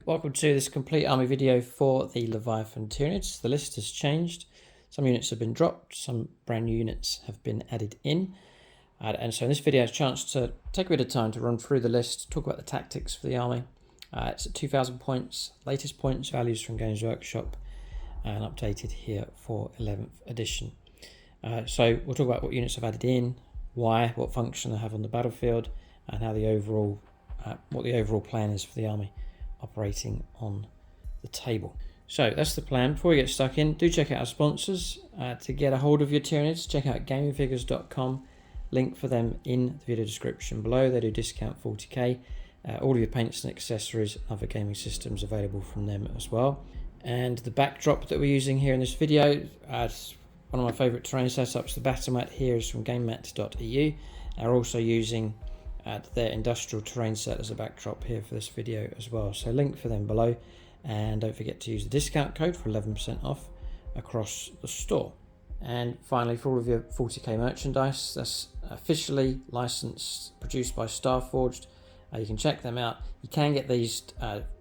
Welcome to this complete army video for the Leviathan Tyranids. The list has changed. Some units have been dropped, some brand new units have been added in. And so in this video, it's a chance to take a bit of time to run through the list, talk about the tactics for the army. It's at 2,000 points, latest points values from Games Workshop, and updated here for 11th edition. So we'll talk about what units have added in, why, what function they have on the battlefield, and how the overall, what the overall plan is for the army operating on the table. So that's the plan. Before we get stuck in, do check out our sponsors. To get a hold of your Tyranids, check out gamingfigures.com. Link for them in the video description below. They do discount 40k. All of your paints and accessories and other gaming systems available from them as well. And the backdrop that we're using here in this video, one of my favourite terrain setups, the battle mat here is from gamemat.eu. They're also using their industrial terrain set as a backdrop here for this video as well. So link for them below, and don't forget to use the discount code for 11% off across the store. And finally, for all of your 40k merchandise, that's officially licensed, produced by Starforged. You can check them out. You can get these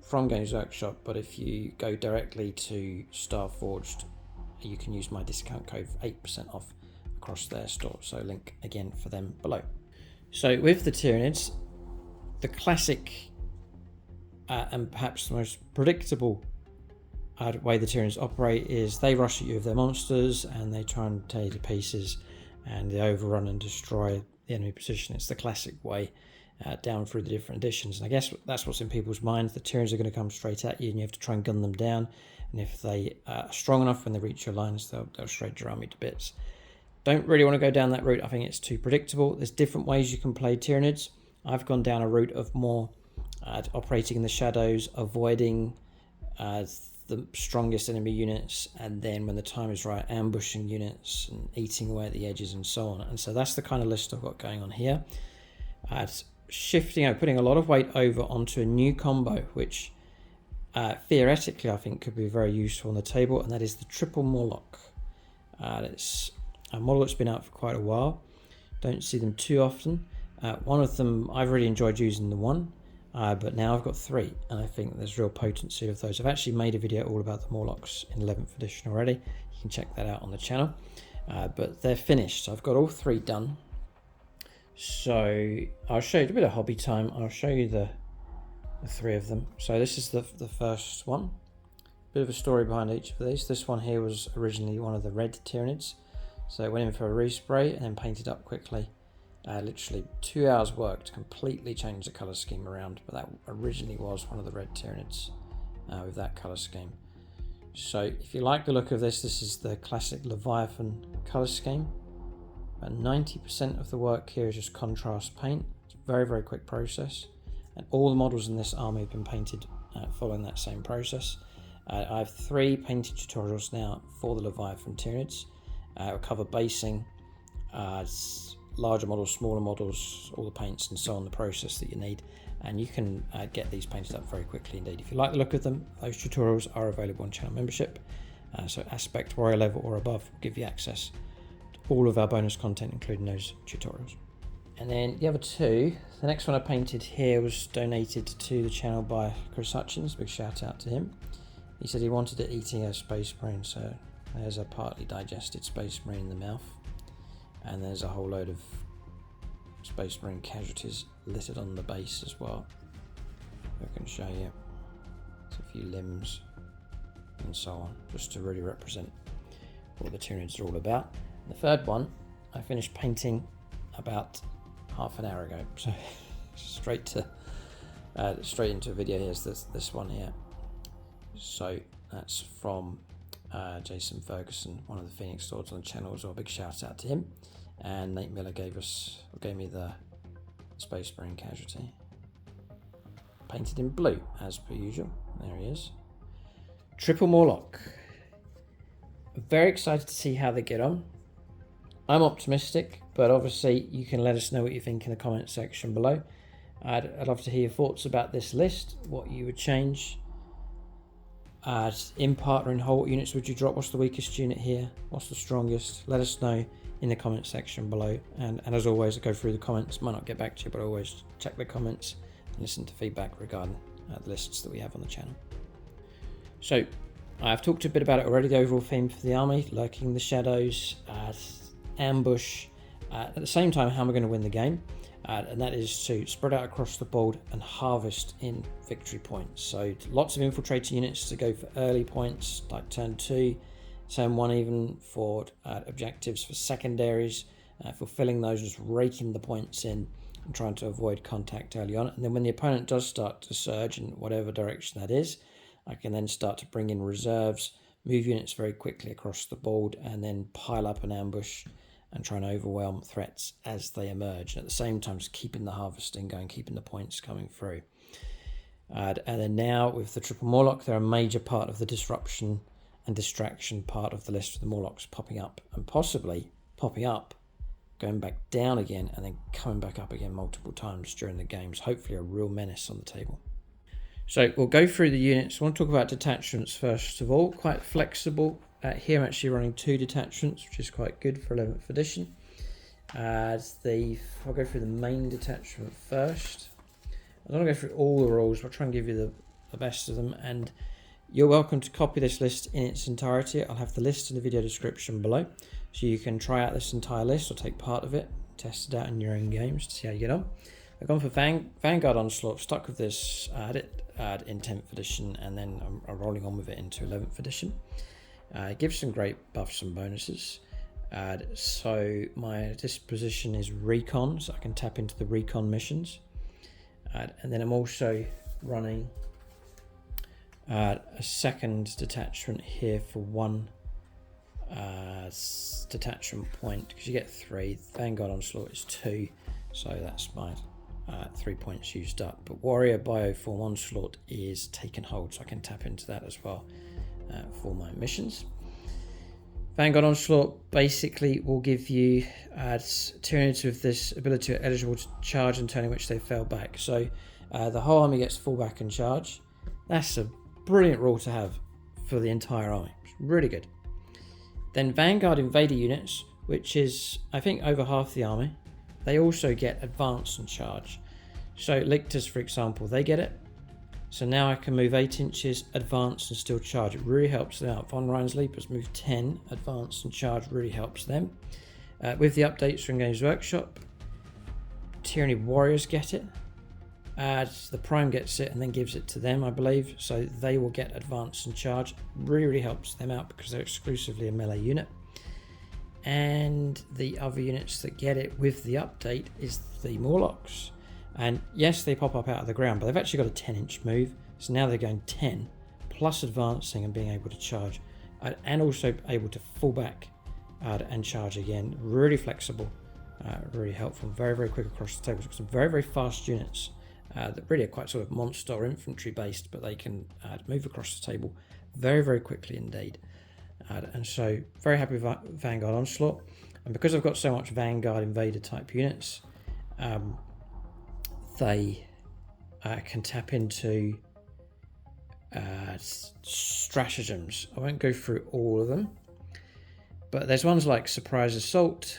from Games Workshop, but if you go directly to Starforged, you can use my discount code for 8% off across their store. So link again for them below. So with the Tyranids, the classic and perhaps the most predictable way the Tyranids operate is they rush at you with their monsters and they try and tear you to pieces, and they overrun and destroy the enemy position. It's the classic way down through the different editions, and I guess that's what's in people's minds. The Tyranids are going to come straight at you and you have to try and gun them down, and if they are strong enough when they reach your lines, they'll shred your army to bits. Don't really want to go down that route. I think it's too predictable. There's different ways you can play Tyranids. I've gone down a route of more operating in the shadows, avoiding the strongest enemy units, and then when the time is right, ambushing units and eating away at the edges and so on. And so that's the kind of list I've got going on here. Putting a lot of weight over onto a new combo, which theoretically I think could be very useful on the table, and that is the Triple Mawloc. It's a model that's been out for quite a while. Don't see them too often. One of them, I've really enjoyed using the one, but now I've got three, and I think there's real potency of those. I've actually made a video all about the Mawlocs in 11th edition already. You can check that out on the channel. But they're finished. So I've got all three done. So I'll show you a bit of hobby time. I'll show you the three of them. So this is the first one. Bit of a story behind each of these. This one here was originally one of the red Tyranids. So it went in for a respray and then painted up quickly. Literally 2 hours work to completely change the colour scheme around, but that originally was one of the red Tyranids with that colour scheme. So if you like the look of this, this is the classic Leviathan colour scheme. About 90% of the work here is just contrast paint. It's a very, very quick process, and all the models in this army have been painted following that same process. I have 3 painting tutorials now for the Leviathan Tyranids. I'll cover basing, larger models, smaller models, all the paints and so on, the process that you need, and you can get these painted up very quickly indeed. If you like the look of them, those tutorials are available on channel membership. So Aspect Warrior level or above will give you access to all of our bonus content, including those tutorials. And then the other two, the next one I painted here was donated to the channel by Chris Hutchins. Big shout out to him. He said he wanted it eating a space marine, so there's a partly digested space marine in the mouth, and there's a whole load of space marine casualties littered on the base as well. I can show you. There's a few limbs and so on, just to really represent what the Tyranids are all about. The third one I finished painting about half an hour ago, so straight into a video. Here's this one here. So that's from Jason Ferguson, one of the Phoenix Lords on the channel as well. Big shout out to him. And Nate Miller gave me the Space Marine casualty, painted in blue as per usual. There he is. Triple Mawloc. Very excited to see how they get on. I'm optimistic, but obviously you can let us know what you think in the comment section below. I'd love to hear your thoughts about this list, what you would change. In part or in whole, what units would you drop? What's the weakest unit here? What's the strongest? Let us know in the comment section below. And as always, I go through the comments. Might not get back to you, but I always check the comments and listen to feedback regarding the lists that we have on the channel. So I've talked a bit about it already, the overall theme for the army: lurking in the shadows, ambush, at the same time how we're going to win the game, and that is to spread out across the board and harvest in victory points. So lots of infiltrator units to go for early points like turn 2, turn 1 even, for objectives for secondaries, fulfilling those, just raking the points in and trying to avoid contact early on. And then when the opponent does start to surge in whatever direction that is, I can then start to bring in reserves, move units very quickly across the board, and then pile up an ambush and try and overwhelm threats as they emerge. And at the same time, just keeping the harvesting going, keeping the points coming through. And then now with the Triple Mawloc, they're a major part of the disruption and distraction part of the list, with the Mawlocs popping up and possibly popping up, going back down again, and then coming back up again multiple times during the games. Hopefully a real menace on the table. So we'll go through the units. I want to talk about detachments first of all. Quite flexible. Here I'm actually running 2 detachments, which is quite good for 11th edition. I'll go through the main detachment first. I don't want to go through all the rules, but I'll try and give you the best of them. And you're welcome to copy this list in its entirety. I'll have the list in the video description below, so you can try out this entire list or take part of it, test it out in your own games to see how you get on. I've gone for Vanguard Onslaught, stuck with this in 10th edition, and then I'm rolling on with it into 11th edition. It gives some great buffs and bonuses. So my disposition is recon, so I can tap into the recon missions. And then I'm also running a second detachment here for 1 detachment point, because you get 3. Vanguard Onslaught is 2, so that's my 3 points used up. But Warrior Bioform Onslaught is taken hold, so I can tap into that as well for my missions. Vanguard Onslaught basically will give you Tyranids with this ability eligible to charge and turn in which they fell back. So the whole army gets fall back and charge. That's a brilliant rule to have for the entire army. It's really good. Then Vanguard Invader units, which is I think over half the army, they also get advance and charge. So Lictors, for example, they get it. So now I can move 8 inches, advance and still charge. It really helps them out. Von Ryan's Leapers move 10, advance and charge really helps them. With the updates from Games Workshop, Tyranny Warriors get it. The Prime gets it and then gives it to them, I believe. So they will get advance and charge. Really helps them out because they're exclusively a melee unit. And the other units that get it with the update is the Mawlocs. And yes, they pop up out of the ground, but they've actually got a 10-inch move. So now they're going 10, plus advancing and being able to charge, and also able to fall back and charge again. Really flexible, really helpful, very quick across the table. So some very fast units that really are quite sort of monster or infantry based, but they can move across the table very quickly indeed. And so very happy with Vanguard Onslaught. And because I've got so much Vanguard Invader type units, they can tap into stratagems. I won't go through all of them, but there's ones like Surprise Assault.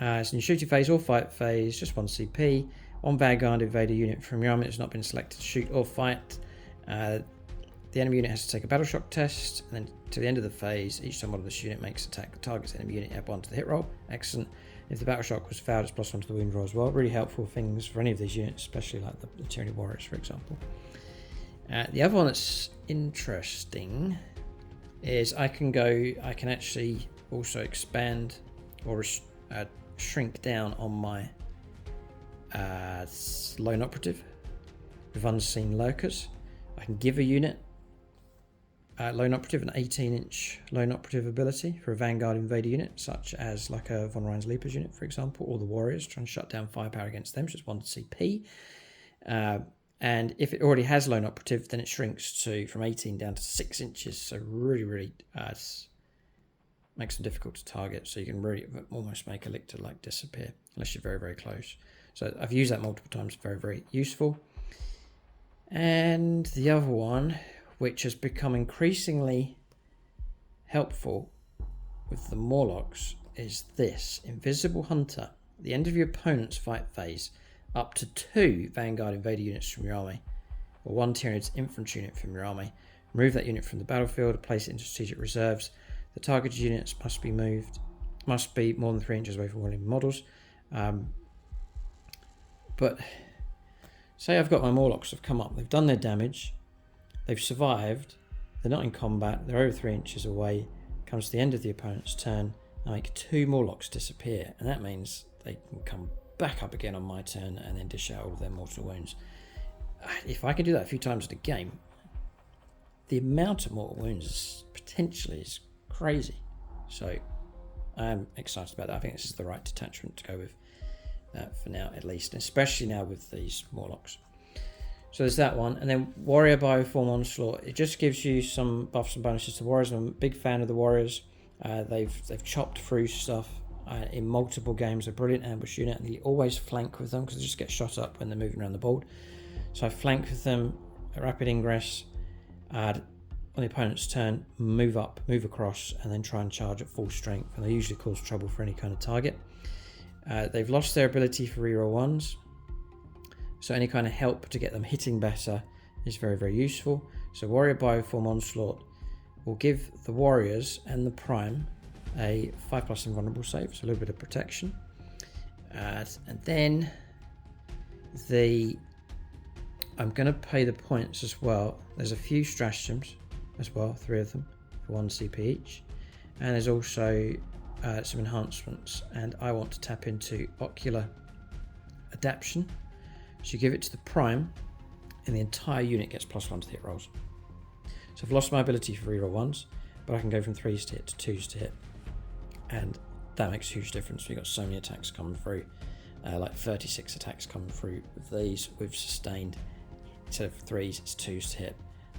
It's in your shooting phase or fight phase, just 1 CP. 1 Vanguard Invader unit from your army that's not been selected to shoot or fight. The enemy unit has to take a battle shock test, and then to the end of the phase, each time one of this unit makes attack targets enemy unit, add 1 to the hit roll. Excellent. If the battle shock was failed, it's +1 to the wound roll as well. Really helpful things for any of these units, especially like the Tyranny Warriors, for example. The other one that's interesting is I can actually also expand or shrink down on my lone operative with unseen lurkers. I can give a unit lone operative an 18-inch lone operative ability for a Vanguard Invader unit, such as like a Von Ryan's Leapers unit, for example, or the Warriors, trying to shut down firepower against them, just 1 CP. And if it already has lone operative, then it shrinks from 18 down to 6 inches. So really makes them difficult to target. So you can really almost make a Lictor like disappear unless you're very close. So I've used that multiple times. Very useful. And the other one, which has become increasingly helpful with the Mawlocs, is this Invisible Hunter. At the end of your opponent's fight phase, up to 2 Vanguard Invader units from your army or 1 Tyranids infantry unit from your army. Remove that unit from the battlefield, place it into strategic reserves. The targeted units must be more than 3 inches away from enemy models. But say I've got my Mawlocs have come up, they've done their damage, they've survived, they're not in combat, they're over 3 inches away. Comes to the end of the opponent's turn, I make 2 Mawlocs disappear, and that means they can come back up again on my turn and then dish out all of their mortal wounds. If I can do that a few times in a game, the amount of mortal wounds potentially is crazy. So I'm excited about that. I think this is the right detachment to go with for now, at least, especially now with these Mawlocs. So there's that one, and then Warrior Bioform Onslaught. It just gives you some buffs and bonuses to Warriors. I'm a big fan of the Warriors. They've chopped through stuff in multiple games. A brilliant ambush unit, and you always flank with them because they just get shot up when they're moving around the board. So I flank with them, a rapid ingress, on the opponent's turn, move up, move across, and then try and charge at full strength, and they usually cause trouble for any kind of target. They've lost their ability for reroll 1s, so any kind of help to get them hitting better is very, very useful. So Warrior Bioform Onslaught will give the Warriors and the Prime a 5+ invulnerable save, so a little bit of protection. And then I'm going to pay the points as well. There's a few stratagems as well, 3 of them for 1 CP each, and there's also some enhancements, and I want to tap into Ocular Adaption. So you give it to the Prime, and the entire unit gets +1 to the hit rolls. So I've lost my ability for reroll 1s, but I can go from 3s to hit to 2s to hit, and that makes a huge difference. We've got so many attacks coming through, like 36 attacks coming through with these. We've sustained, instead of 3s, it's 2s to hit,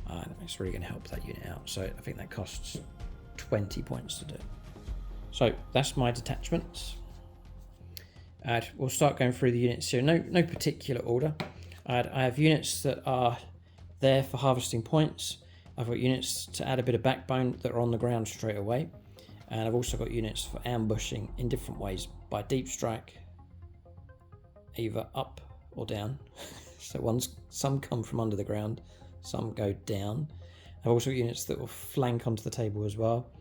and it's really going to help that unit out. So I think that costs 20 points to do. So that's my detachments. We'll start going through the units here. No particular order. I have units that are there for harvesting points. I've got units to add a bit of backbone that are on the ground straight away. And I've also got units for ambushing in different ways, by deep strike, either up or down. So some come from under the ground, some go down. I've also got units that will flank onto the table as well.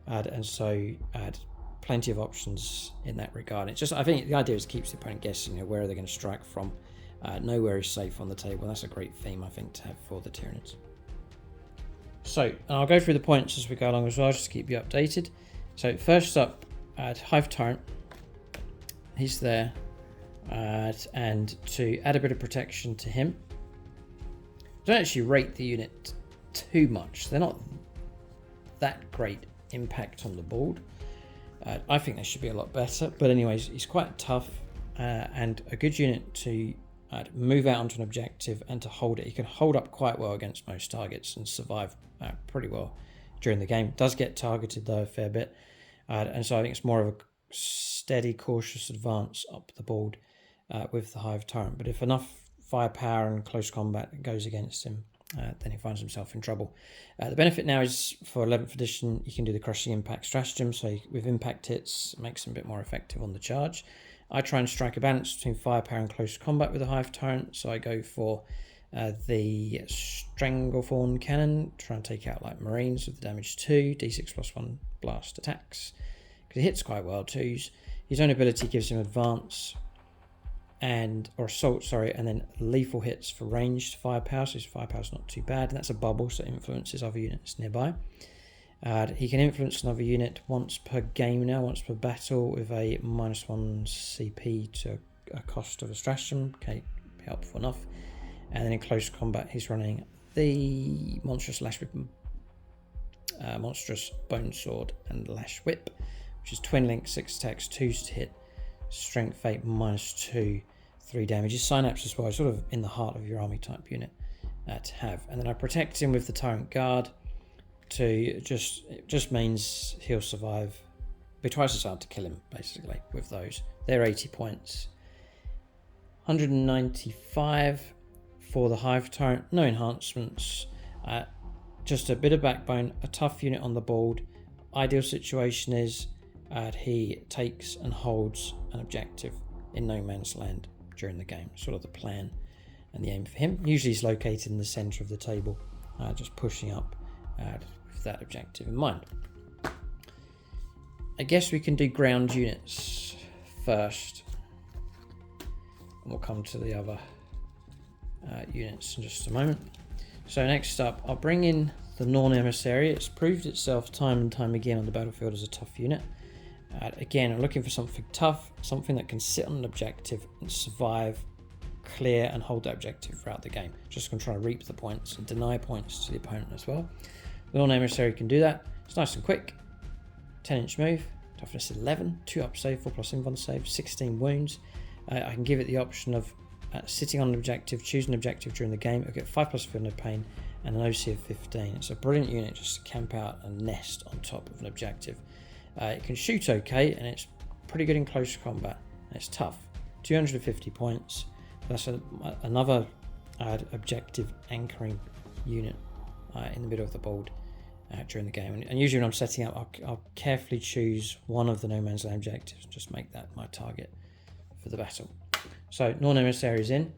And so plenty of options in that regard. It's just, I think the idea is it keeps the opponent guessing, where are they going to strike from. Nowhere is safe on the table. That's a great theme, I think, to have for the Tyranids. So I'll go through the points as we go along as well, just to keep you updated. So first up, Hive Tyrant. He's there, and to add a bit of protection to him. I don't actually rate the unit too much. They're not that great impact on the board. I think they should be a lot better, but anyways, he's quite tough and a good unit to move out onto an objective and to hold it. He can hold up quite well against most targets and survive pretty well during the game. Does get targeted though a fair bit, and so I think it's more of a steady, cautious advance up the board with the Hive Tyrant. But if enough firepower and close combat goes against him, then he finds himself in trouble. The benefit now is for 11th edition, you can do the crushing impact stratagem, so with impact hits, it makes him a bit more effective on the charge. I try and strike a balance between firepower and close combat with the Hive Tyrant, so I go for the Stranglethorn Canon, try and take out like Marines with the damage 2, d6+1 blast attacks, because he hits quite well too. His own ability gives him advance or assault, and then lethal hits for ranged firepower, so his firepower's not too bad, and that's a bubble, so it influences other units nearby. He can influence another unit once per game now, once per battle, with a -1 CP to a cost of a stratagem. Okay, helpful enough. And then in close combat, he's running the monstrous lash whip, monstrous bone sword, and lash whip, which is twin link, 6 attacks, 2s to hit, strength 8 -2, 3 damage. His synapse as well, sort of in the heart of your army type unit to have. And then I protect him with the Tyrant Guard. It just means he'll survive. Be twice as hard to kill him basically with those. They're 80 points. 195 for the Hive Tyrant. No enhancements. Just a bit of backbone. A tough unit on the board. Ideal situation is he takes and holds an objective in no man's land during the game. Sort of the plan. and the aim for him. Usually he's located in the centre of the table, just pushing up with that objective in mind. I guess we can do ground units first, and we'll come to the other units in just a moment. So next up, I'll bring in the Norn Emissary. It's proved itself time and time again on the battlefield as a tough unit. Again, I'm looking for something tough, something that can sit on an objective and survive, clear, and hold that objective throughout the game. Just going to try to reap the points and deny points to the opponent as well. The Norn Emissary can do that. It's nice and quick. 10-inch move, toughness 11, 2 up save, 4 plus invuln save, 16 wounds. I can give it the option of sitting on an objective, choosing an objective during the game. I'll get 5 plus feel no pain and an OC of 15. It's a brilliant unit just to camp out and nest on top of an objective. It can shoot okay, and it's pretty good in close combat. And it's tough. 250 points. That's another objective anchoring unit in the middle of the board during the game. And usually when I'm setting up, I'll carefully choose one of the no man's land objectives and just make that my target for the battle. So Norn Emissary is in.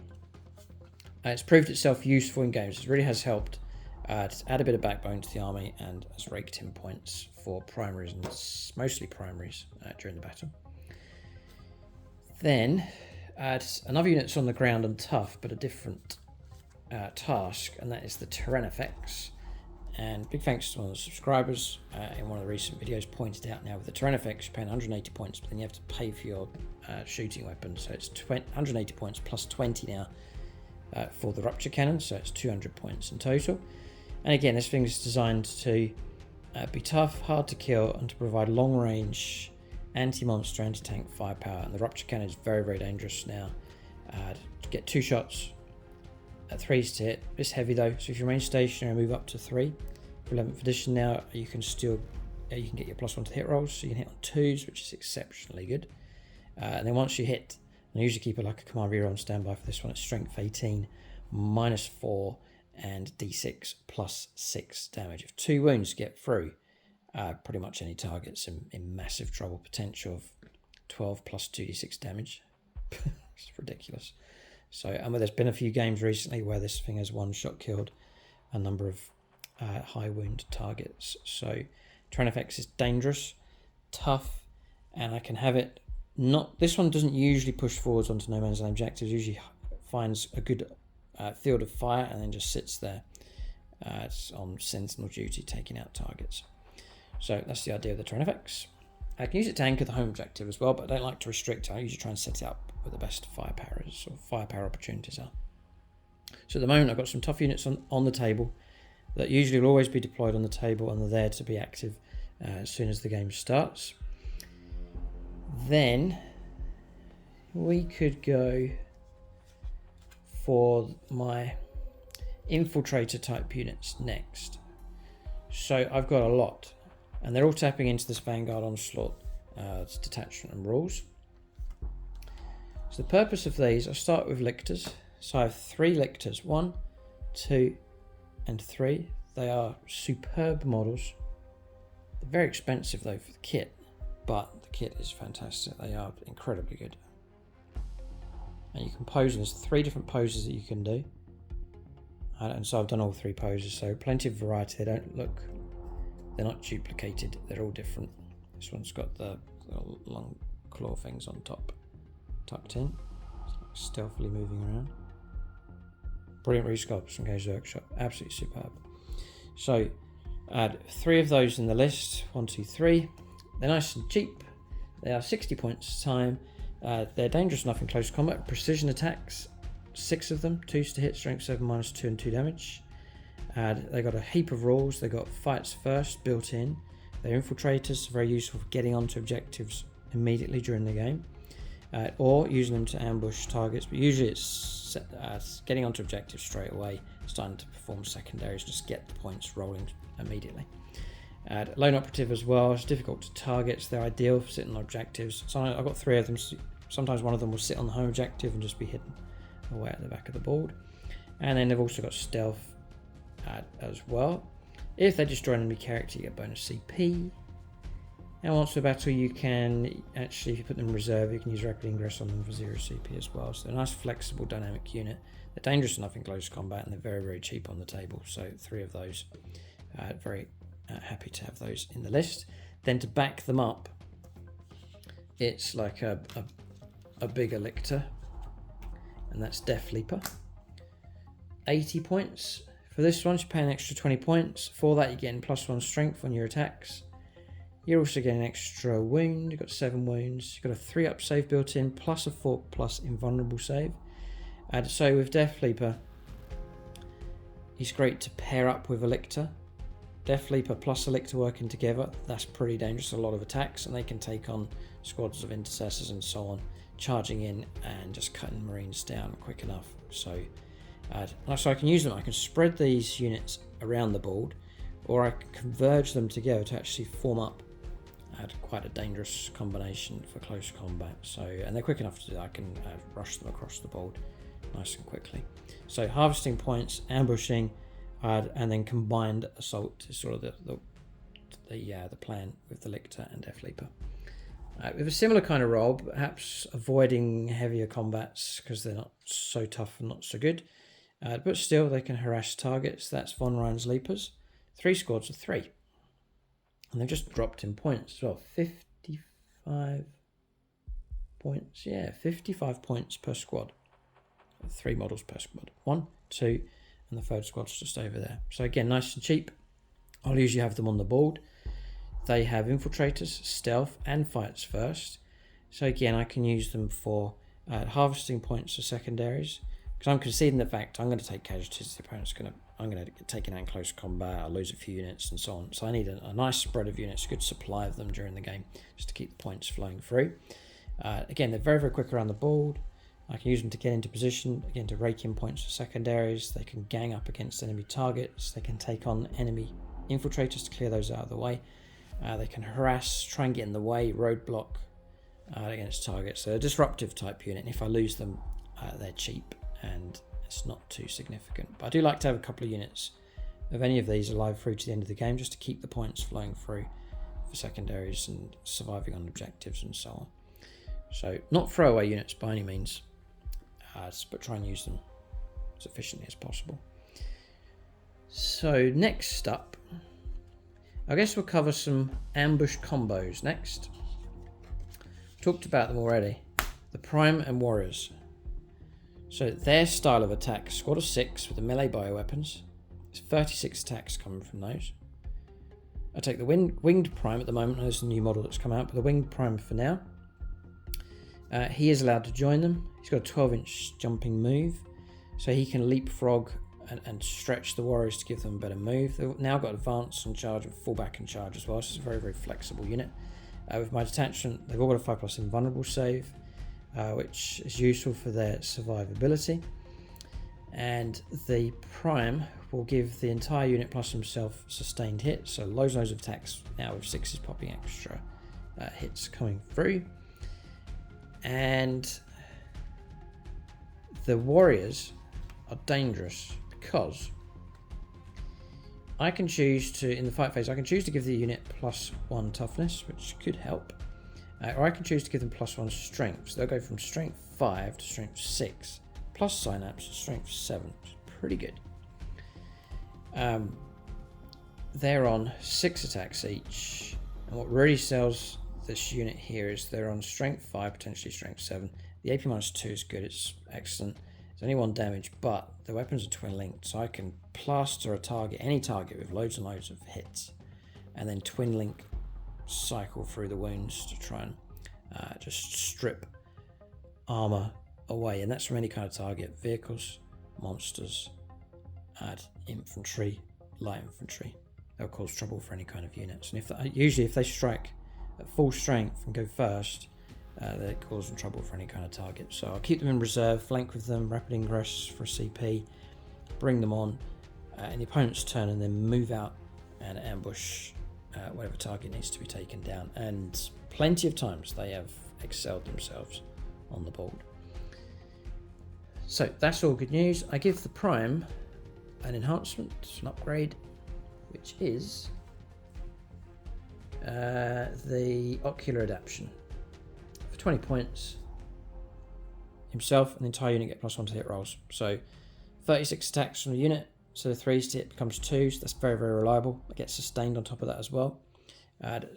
It's proved itself useful in games. It really has helped to add a bit of backbone to the army and has raked in points for primaries, and mostly primaries during the battle. Then another unit's on the ground and tough, but a different task, and that is the Tyranofex. And big thanks to one of the subscribers in one of the recent videos pointed out now with the Tyranofex you're paying 180 points, but then you have to pay for your shooting weapon, so it's 180 points plus 20 now for the Rupture Canon, so it's 200 points in total. And again, this thing is designed to be tough, hard to kill, and to provide long range anti-monster, anti-tank firepower. And the Rupture Cannon is very, very dangerous now. To get 2 shots at 3s to hit. It's heavy though, so if you remain stationary and move up to 3. For 11th edition now, you can get your +1 to hit rolls, so you can hit on 2s, which is exceptionally good. And then once you hit, and I usually keep it like a command reroll on standby for this one, it's strength 18, -4, and d6 +6 damage. If 2 wounds get through, pretty much any target's in massive trouble. Potential of 12 plus 2d6 damage. It's ridiculous. So, and there's been a few games recently where this thing has one-shot killed a number of high wound targets. So Tyranofex is dangerous, tough, and I can have it not... This one doesn't usually push forwards onto no man's land objectives. Usually finds a good field of fire and then just sits there. It's on sentinel duty, taking out targets. So that's the idea of the Tyranofex. I can use it to anchor the home objective as well, but I don't like to restrict it. I usually try and set it up where the best firepower opportunities are. So at the moment I've got some tough units on the table that usually will always be deployed on the table, and they're there to be active as soon as the game starts. Then we could go for my infiltrator type units next. So I've got a lot, and they're all tapping into this Vanguard Onslaught detachment and rules. So the purpose of these, I'll start with Lictors. So I have 3 Lictors, 1, 2 and 3. They are superb models. They're very expensive though for the kit, but the kit is fantastic. They are incredibly good. And you can pose, and there's 3 different poses that you can do. And so I've done all 3 poses, so plenty of variety. They're not duplicated, they're all different. This one's got the long claw things on top, tucked in, stealthily moving around. Brilliant resculpts from Games Workshop, absolutely superb. So add 3 of those in the list, 1, 2, 3. They're nice and cheap. They are 60 points a time. They're dangerous enough in close combat. Precision attacks, 6 of them, 2s to hit, strength 7, -2 and 2 damage. They got a heap of rules. They got fights first built in. They're infiltrators, very useful for getting onto objectives immediately during the game, or using them to ambush targets. But usually it's getting onto objectives straight away, starting to perform secondaries, just get the points rolling immediately. Lone operative as well. It's difficult to target. So they're ideal for sitting on objectives. So I've got 3 of them. Sometimes one of them will sit on the home objective and just be hidden away at the back of the board. And then they've also got stealth as well. If they destroy an enemy character, you get bonus CP. And once for battle, you can actually, if you put them in reserve, you can use rapid ingress on them for 0 CP as well. So they're a nice, flexible, dynamic unit. They're dangerous enough in close combat, and they're very, very cheap on the table. So 3 of those. Very happy to have those in the list. Then to back them up, it's like a bigger Lictor, and that's Deathleaper. 80 points. For this one, you pay an extra 20 points. For that, you're getting +1 strength on your attacks. You're also getting an extra wound. You've got 7 wounds. You've got a 3-up save built in, plus a 4+ invulnerable save. So with Deathleaper, he's great to pair up with a Lictor. Deathleaper plus a Lictor working together, that's pretty dangerous. A lot of attacks, and they can take on squads of intercessors and so on, charging in and just cutting Marines down quick enough. So I can use them. I can spread these units around the board, or I can converge them together to actually form up quite a dangerous combination for close combat. So, and they're quick enough to do that. I can rush them across the board nice and quickly. So harvesting points, ambushing, and then combined assault is sort of the plan with the Lictor and Deathleaper. With a similar kind of role, perhaps avoiding heavier combats because they're not so tough and not so good. But still, they can harass targets. That's Von Ryan's Leapers. 3 squads of 3. And they've just dropped in points as well. 55 points. Yeah, 55 points per squad. 3 models per squad. 1, 2, and the 3rd squad's just over there. So again, nice and cheap. I'll usually have them on the board. They have infiltrators, stealth, and fights first. So again, I can use them for harvesting points for secondaries. Because I'm conceding the fact I'm going to take casualties. The opponent's I'm going to get taken out in close combat. I'll lose a few units and so on. So I need a nice spread of units, a good supply of them during the game, just to keep the points flowing through. Again, they're very, very quick around the board. I can use them to get into position, again, to rake in points for secondaries. They can gang up against enemy targets. They can take on enemy infiltrators to clear those out of the way. They can harass, try and get in the way, roadblock against targets. So a disruptive type unit. And if I lose them, they're cheap and it's not too significant. But I do like to have a couple of units of any of these alive through to the end of the game, just to keep the points flowing through for secondaries and surviving on objectives and so on. So not throwaway units by any means, but try and use them as efficiently as possible. So next up, I guess we'll cover some ambush combos next. Talked about them already. The Prime and Warriors. So their style of attack, squad of 6 with the melee bioweapons. There's 36 attacks coming from those. I take the Winged Prime at the moment. There's a new model that's come out, but the Winged Prime for now. He is allowed to join them. He's got a 12-inch jumping move, so he can leapfrog and stretch the warriors to give them a better move. They've now got advance and charge and fallback and charge as well, so it's a very, very flexible unit. With my detachment, they've all got a 5+ invulnerable save, which is useful for their survivability. And the Prime will give the entire unit plus himself sustained hits, so loads of attacks now with 6s popping extra hits coming through. And the warriors are dangerous because I can choose to, in the fight phase, I can choose to give the unit +1 toughness, which could help, or I can choose to give them +1 strength. So they'll go from strength 5 to strength 6, plus synapse to strength 7, which is pretty good. They're on 6 attacks each, and what really sells this unit here is they're on strength 5, potentially strength 7. The AP -2 is good, it's excellent. It's only 1 damage, but the weapons are twin linked, so I can plaster a target, any target, with loads and loads of hits, and then twin link cycle through the wounds to try and just strip armor away. And that's from any kind of target: vehicles, monsters, infantry, light infantry. They'll cause trouble for any kind of units. And usually if they strike at full strength and go first, they're causing trouble for any kind of target. So I'll keep them in reserve, flank with them, rapid ingress for CP, bring them on in the opponent's turn, and then move out and ambush whatever target needs to be taken down. And plenty of times they have excelled themselves on the board. So that's all good news. I give the Prime an enhancement, an upgrade, which is the Ocular Adaption. For 20 points, himself and the entire unit get +1 to hit rolls. So 36 attacks from the unit, so the 3s to hit becomes 2s. So that's very, very reliable. It gets sustained on top of that as well.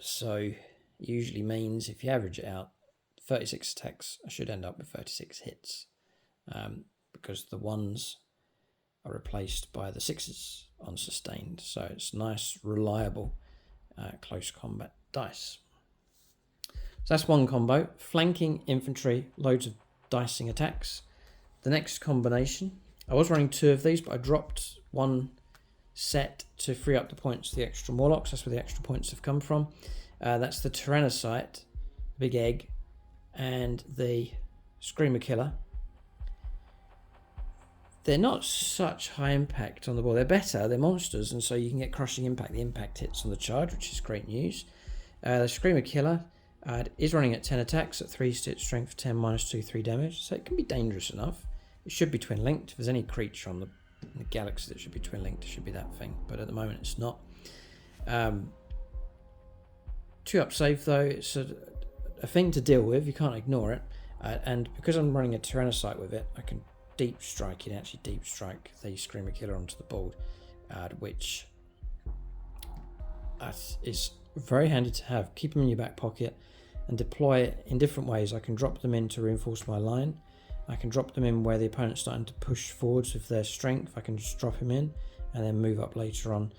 So usually means if you average it out, 36 attacks, I should end up with 36 hits, because the 1s are replaced by the 6s on sustained. So it's nice, reliable, close combat dice. So that's one combo. Flanking infantry, loads of dicing attacks. The next combination, I was running 2 of these, but I dropped one set to free up the points for the extra Morlocks. That's where the extra points have come from. That's the Tyrannocyte, Big Egg, and the Screamer Killer. They're not such high impact on the board. They're better, they're monsters, and so you can get crushing impact. The impact hits on the charge, which is great news. The Screamer Killer is running at 10 attacks at 3 stitch strength 10 -2 3 damage, so it can be dangerous enough. It should be twin linked. If there's any creature on the galaxy that should be twin linked, it should be that thing, but at the moment it's not. 2-up save though, it's a thing to deal with, you can't ignore it, and because I'm running a Tyrannocyte with it, I can deep strike it, actually deep strike the Screamer Killer onto the board, which is very handy to have. Keep them in your back pocket and deploy it in different ways. I can drop them in to reinforce my line. I can drop them in where the opponent's starting to push forwards with their strength. I can just drop him in and then move up later on,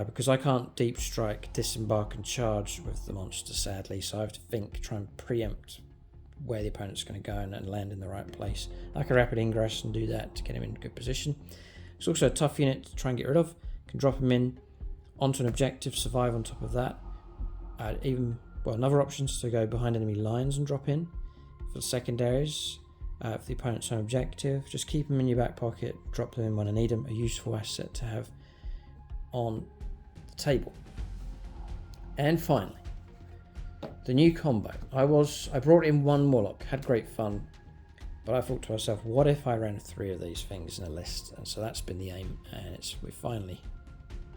because I can't deep strike, disembark and charge with the monster, sadly, so I have to think, try and preempt where the opponent's going to go and land in the right place. I can rapid ingress and do that to get him in good position. It's also a tough unit to try and get rid of. Can drop him in onto an objective, survive on top of that. Another option is to go behind enemy lines and drop in for the secondaries. For the opponent's home objective, just keep them in your back pocket, drop them in when I need them. A useful asset to have on the table. And finally, the new combo. I brought in 1 Morlock, had great fun, but I thought to myself, what if I ran 3 of these things in a list? And so that's been the aim, and we're finally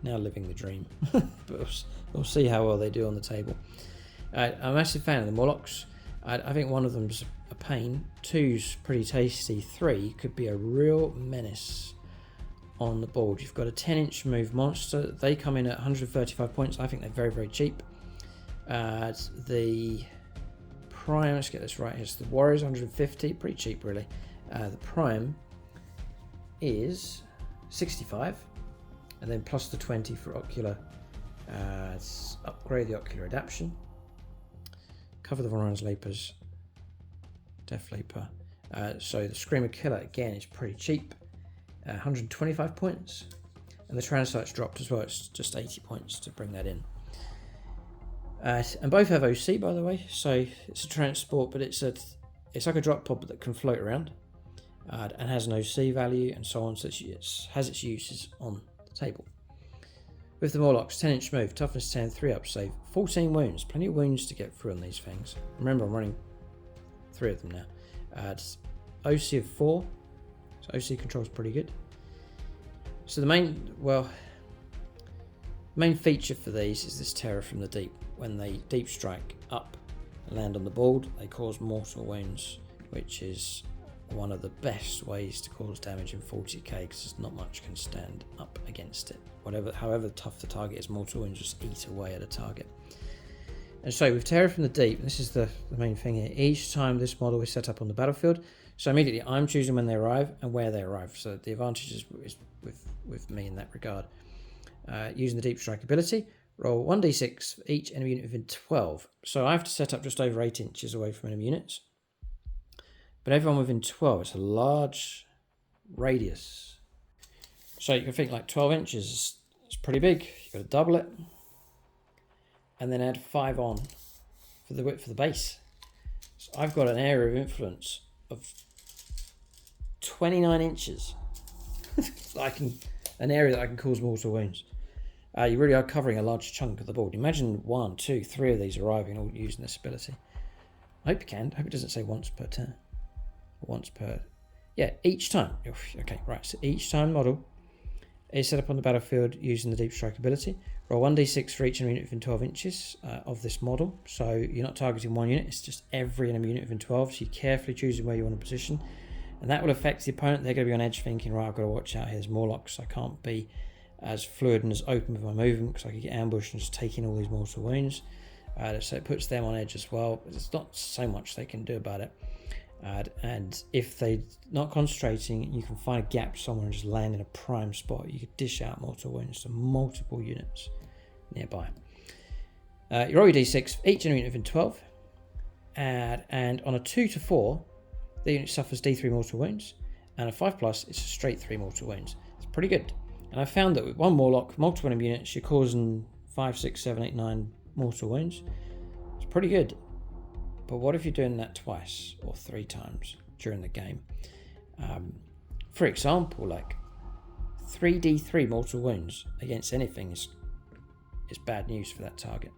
now living the dream. But we'll see how well they do on the table. I'm a massive fan of the Morlocks. I think one of them's a pain, 2's pretty tasty, 3 could be a real menace on the board. You've got a 10-inch move monster. They come in at 135 points. I think they're very, very cheap. The Prime, let's get this right, it's the Warriors 150, pretty cheap really. The Prime is 65, and then plus the 20 for Ocular. Let's upgrade the Ocular Adaption. Cover the Warhammer Leapers, Deathleaper. So the Screamer Killer again is pretty cheap, 125 points, and the Tyrannocyte's dropped as well. It's just 80 points to bring that in. And both have OC, by the way, so it's a transport, but it's like a drop pod that can float around, and has an OC value and so on. So it has its uses on the table. With the Morlocks, 10-inch move, toughness 10, 3-up save, 14 wounds. Plenty of wounds to get through on these things. Remember, I'm running 3 of them now. It's OC of 4, so OC control is pretty good. So the main feature for these is this terror from the deep. When they deep strike up and land on the board, they cause mortal wounds, which is one of the best ways to cause damage in 40k, because not much can stand up against it. However tough the target is, mortal wounds just eat away at a target. And so with Terror from the Deep, and this is the main thing here, each time this model is set up on the battlefield, so immediately I'm choosing when they arrive and where they arrive, so the advantage is with me in that regard. Using the Deep Strike ability, roll 1d6 for each enemy unit within 12. So I have to set up just over 8 inches away from enemy units. But everyone within 12, it's a large radius. So you can think like 12 inches is pretty big. You've got to double it and then add 5 on for the width of the base. So I've got an area of influence of 29 inches. An area that I can cause mortal wounds. You really are covering a large chunk of the board. Imagine 1, 2, 3 of these arriving all using this ability. I hope you can. I hope it doesn't say once per turn. Once per... Yeah, each time. Okay, right. So each time model is set up on the battlefield using the Deep Strike ability. Roll 1d6 for each enemy unit within 12 inches of this model. So you're not targeting one unit, it's just every enemy unit within 12. So you're carefully choosing where you want to position. And that will affect the opponent. They're going to be on edge thinking, right, I've got to watch out here. There's Morlocks. I can't be as fluid and as open with my movement because I could get ambushed and just take in all these mortal wounds. So it puts them on edge as well. But there's not so much they can do about it. And if they're not concentrating, you can find a gap somewhere and just land in a prime spot. You could dish out mortal wounds to multiple units nearby. You roll your d6 for each enemy unit within 12. And on a 2 to 4, the unit suffers d3 mortal wounds. And a 5+, it's a straight 3 mortal wounds. It's pretty good. And I found that with one Warlock, multiple enemy units, you're causing 5, 6, 7, 8, 9 mortal wounds. It's pretty good. But what if you're doing that twice or 3 times during the game? For example, like 3d3 mortal wounds against anything is bad news for that target.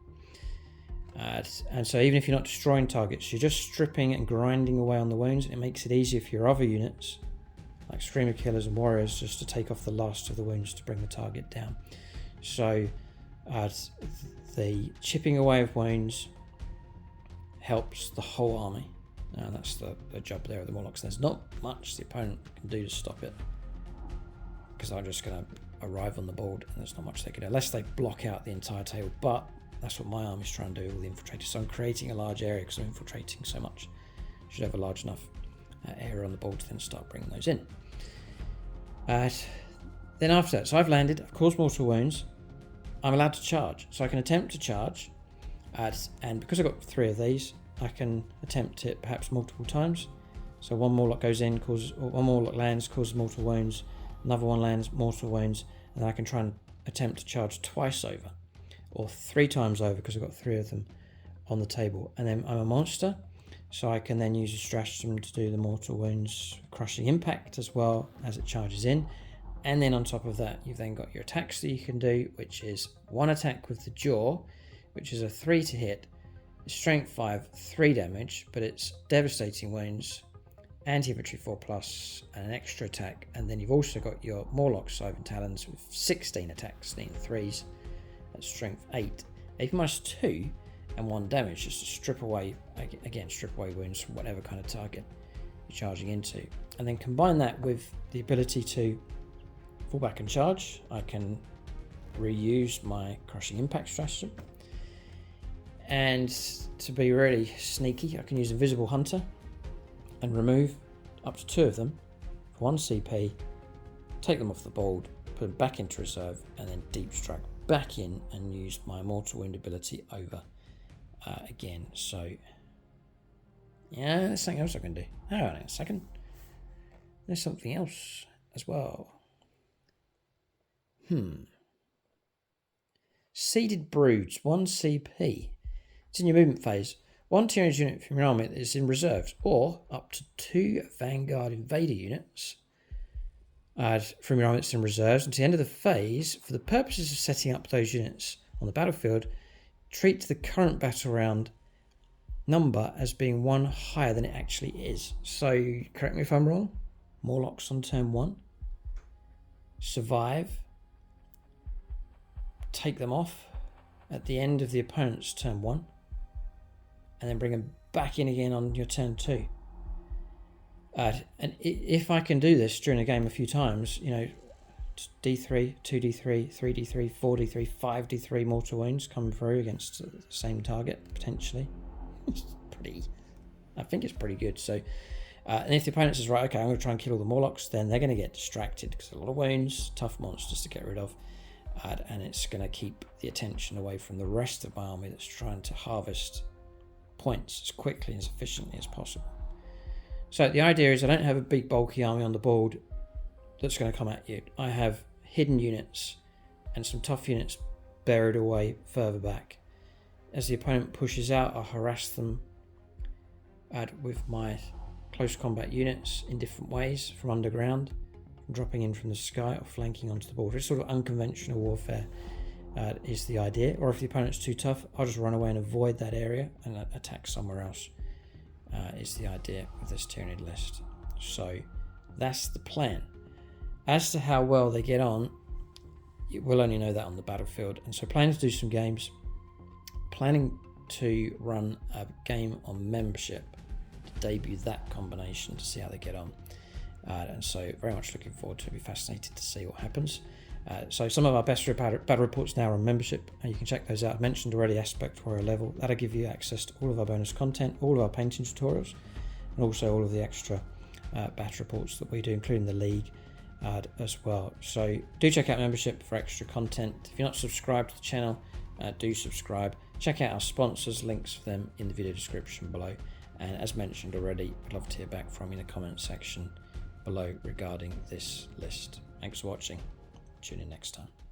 And so even if you're not destroying targets, you're just stripping and grinding away on the wounds. It makes it easier for your other units, like Screamer Killers and Warriors, just to take off the last of the wounds to bring the target down. So the chipping away of wounds helps the whole army. That's the job there of the Morlocks. There's not much the opponent can do to stop it, because I'm just going to arrive on the board and there's not much they can do unless they block out the entire table. But that's what my army's trying to do with the infiltrators. So I'm creating a large area because I'm infiltrating so much. Should have a large enough area on the board to then start bringing those in. Then after that, so I've landed, I've caused mortal wounds. I'm allowed to charge, so I can attempt to charge. And because I've got 3 of these, I can attempt it perhaps multiple times. So one Morlock goes in, one Morlock lands, causes mortal wounds, another one lands, mortal wounds, and then I can try and attempt to charge twice over, or 3 times over because I've got 3 of them on the table. And then I'm a monster, so I can then use a stratagem to do the mortal wounds, crushing impact as well as it charges in. And then on top of that, you've then got your attacks that you can do, which is 1 attack with the jaw, which is a 3 to hit, strength 5, 3 damage, but it's devastating wounds, anti-infantry 4+, and an extra attack. And then you've also got your Mawloc Leviathan Talons with 16 attacks, needing 3s, that's strength 8, 8-2, and 1 damage, just to strip away wounds from whatever kind of target you're charging into. And then combine that with the ability to fall back and charge. I can reuse my crushing impact stratagem. And to be really sneaky, I can use Invisible Hunter and remove up to 2 of them for 1 CP, take them off the board, put them back into reserve, and then Deep Strike back in and use my Mortal Wound ability over again. So, yeah, there's something else I can do. Hang on a second. There's something else as well. Seeded Broods, 1 CP. It's in your movement phase. 1 Tyranids unit from your army is in reserves, or up to 2 Vanguard Invader units from your army that's in reserves until the end of the phase. For the purposes of setting up those units on the battlefield, treat the current battle round number as being 1 higher than it actually is. So, correct me if I'm wrong, Morlocks on turn 1, survive, take them off at the end of the opponent's turn 1, and then bring them back in again on your turn 2. And if I can do this during a game a few times, D3, 2D3, 3D3, 4D3, 5D3 mortal wounds come through against the same target, potentially. I think it's pretty good. So, and if the opponent says, right, okay, I'm going to try and kill all the Morlocks, then they're going to get distracted because a lot of wounds, tough monsters to get rid of. And it's going to keep the attention away from the rest of my army that's trying to harvest points as quickly and as efficiently as possible. So the idea is I don't have a big bulky army on the board that's going to come at you. I have hidden units and some tough units buried away further back. As the opponent pushes out, I'll harass them with my close combat units in different ways, from underground, dropping in from the sky, or flanking onto the border. It's sort of unconventional warfare is the idea. Or if the opponent's too tough, I'll just run away and avoid that area and attack somewhere else is the idea with this Tyranid list. So that's the plan. As to how well they get on, we'll only know that on the battlefield. And so planning to do some games, planning to run a game on membership, to debut that combination to see how they get on. And so very much looking forward to it. Be fascinated to see what happens. So some of our best battle reports now are on membership, and you can check those out. I mentioned already Aspect Warrior level. That'll give you access to all of our bonus content, all of our painting tutorials, and also all of the extra battle reports that we do, including the league as well. So do check out membership for extra content. If you're not subscribed to the channel, do subscribe. Check out our sponsors, links for them in the video description below. And as mentioned already, I'd love to hear back from you in the comment section below regarding this list. Thanks for watching. Tune in next time.